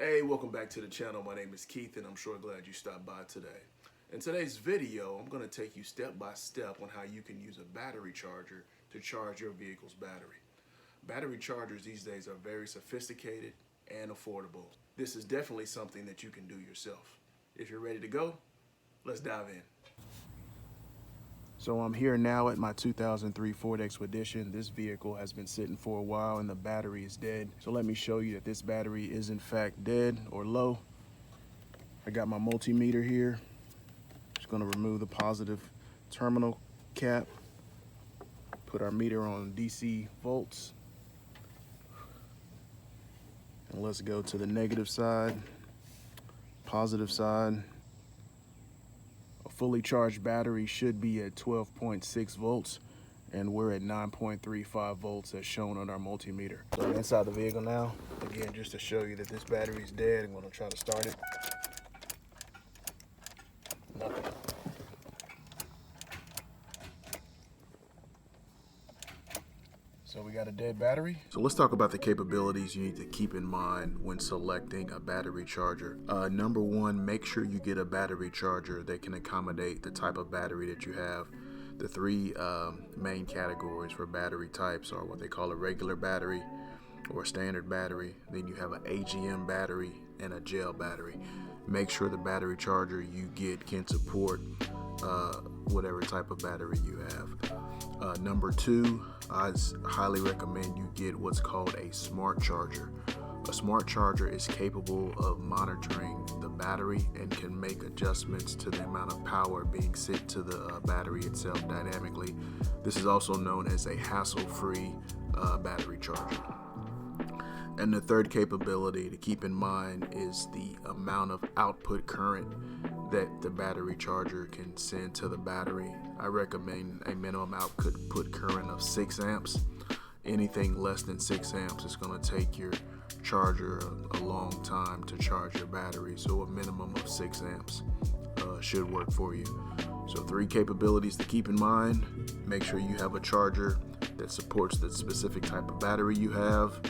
Hey, welcome back to the channel. My name is Keith and I'm sure glad you stopped by today. In today's video, I'm going to take you step by step on how you can use a battery charger to charge your vehicle's battery. Battery chargers these days are very sophisticated and affordable. This is definitely something that you can do yourself. If you're ready to go, let's dive in. So I'm here now at my 2003 Ford Expedition. This vehicle has been sitting for a while and the battery is dead. So let me show you that this battery is in fact dead or low. I got my multimeter here. Just gonna remove the positive terminal cap. Put our meter on DC volts. And let's go to the negative side, positive side. A fully charged battery should be at 12.6 volts and we're at 9.35 volts as shown on our multimeter. So I'm inside the vehicle now. Again, just to show you that this battery is dead, I'm gonna try to start it. Nothing. So we got a dead battery. So let's talk about the capabilities you need to keep in mind when selecting a battery charger. Number one, make sure you get a battery charger that can accommodate the type of battery that you have. The three main categories for battery types are what they call a regular battery or a standard battery. Then you have an AGM battery and a gel battery. Make sure the battery charger you get can support whatever type of battery you have. Number two, I highly recommend you get what's called a smart charger. A smart charger is capable of monitoring the battery and can make adjustments to the amount of power being sent to the battery itself dynamically. This is also known as a hassle-free battery charger. And the third capability to keep in mind is the amount of output current that the battery charger can send to the battery. I recommend a minimum output current of 6 amps. Anything less than 6 amps is going to take your charger a long time to charge your battery, so a minimum of 6 amps should work for you. So 3 capabilities to keep in mind. Make sure you have a charger that supports the specific type of battery you have.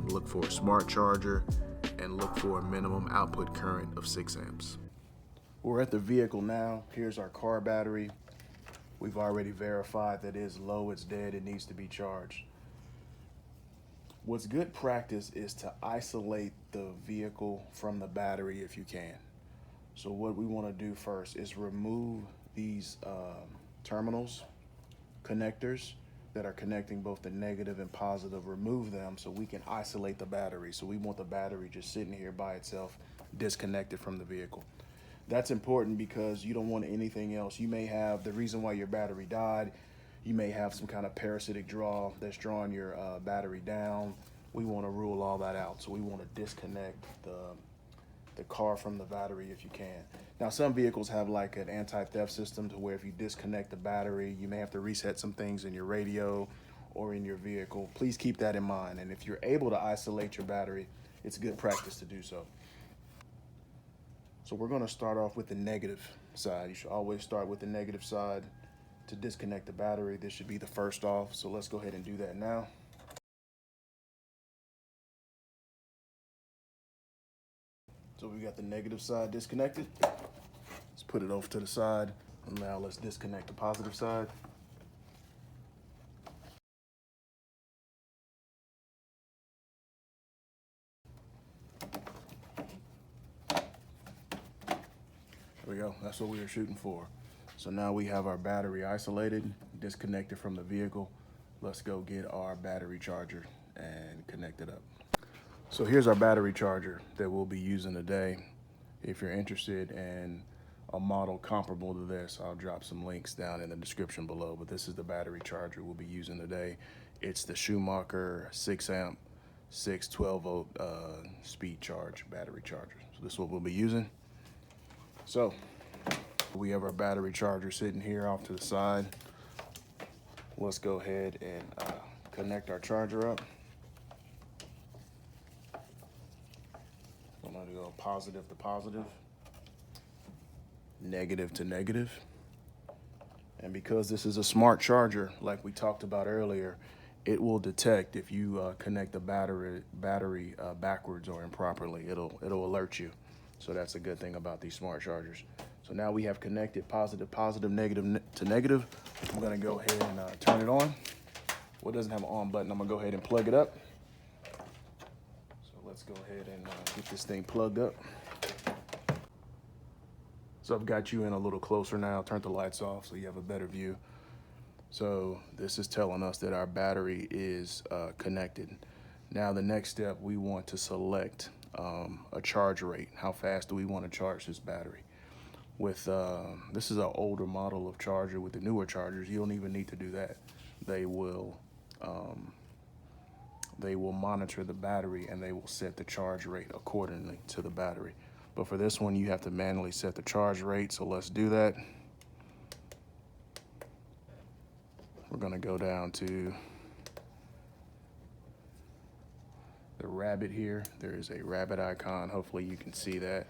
Look for a smart charger and look for a minimum output current of 6 amps. We're at the vehicle now. Here's our car battery. We've already verified that it is low, it's dead, it needs to be charged. What's good practice is to isolate the vehicle from the battery if you can. So what we want to do first is remove these terminals, connectors that are connecting both the negative and positive. Remove them so we can isolate the battery. So we want the battery just sitting here by itself, disconnected from the vehicle. That's important because you don't want anything else. You may have the reason why your battery died. You may have some kind of parasitic draw that's drawing your battery down. We want to rule all that out. So we want to disconnect the car from the battery if you can. Now some vehicles have like an anti-theft system to where if you disconnect the battery, you may have to reset some things in your radio or in your vehicle. Please keep that in mind. And if you're able to isolate your battery, it's good practice to do so. So we're going to start off with the negative side. You should always start with the negative side to disconnect the battery. This should be the first off. So let's go ahead and do that now. So we got the negative side disconnected. Let's put it over to the side. And now let's disconnect the positive side. There we go. That's what we were shooting for. So now we have our battery isolated, disconnected from the vehicle. Let's go get our battery charger and connect it up. So here's our battery charger that we'll be using today. If you're interested in a model comparable to this, I'll drop some links down in the description below, but this is the battery charger we'll be using today. It's the Schumacher 6 amp, 12 volt speed charge battery charger. So this is what we'll be using. So we have our battery charger sitting here off to the side. Let's go ahead and connect our charger up. I'm going to go positive to positive, negative to negative. And because this is a smart charger, like we talked about earlier, it will detect if you connect the battery backwards or improperly. It'll alert you. So that's a good thing about these smart chargers. So now we have connected positive, negative to negative. I'm gonna go ahead and turn it on. Well, it doesn't have an on button. I'm gonna go ahead and plug it up. So let's go ahead and get this thing plugged up. So I've got you in a little closer now. Turn the lights off so you have a better view. So this is telling us that our battery is connected. Now the next step, we want to select a charge rate. How fast do we want to charge this battery? With this is an older model of charger. With the newer chargers, you don't even need to do that. They will monitor the battery and they will set the charge rate accordingly to the battery. But for this one, you have to manually set the charge rate. So let's do that. We're gonna go down to the rabbit here. There is a rabbit icon. Hopefully you can see that.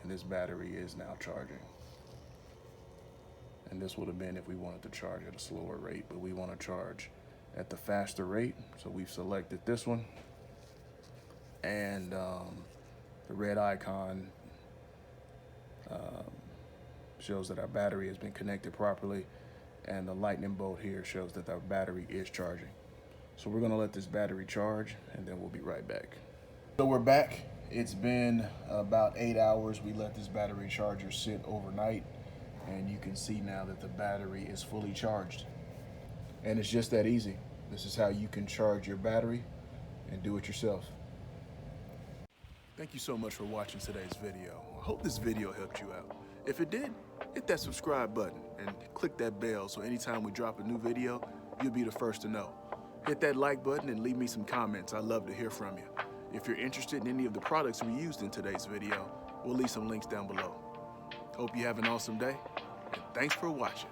And this battery is now charging. And this would have been if we wanted to charge at a slower rate, but we want to charge at the faster rate. So we've selected this one. And the red icon shows that our battery has been connected properly. And the lightning bolt here shows that our battery is charging. So we're gonna let this battery charge and then we'll be right back. So we're back. It's been about 8 hours. We let this battery charger sit overnight and you can see now that the battery is fully charged. And it's just that easy. This is how you can charge your battery and do it yourself. Thank you so much for watching today's video. I hope this video helped you out. If it did, hit that subscribe button and click that bell so anytime we drop a new video, you'll be the first to know. Hit that like button and leave me some comments. I'd love to hear from you. If you're interested in any of the products we used in today's video, we'll leave some links down below. Hope you have an awesome day, and thanks for watching.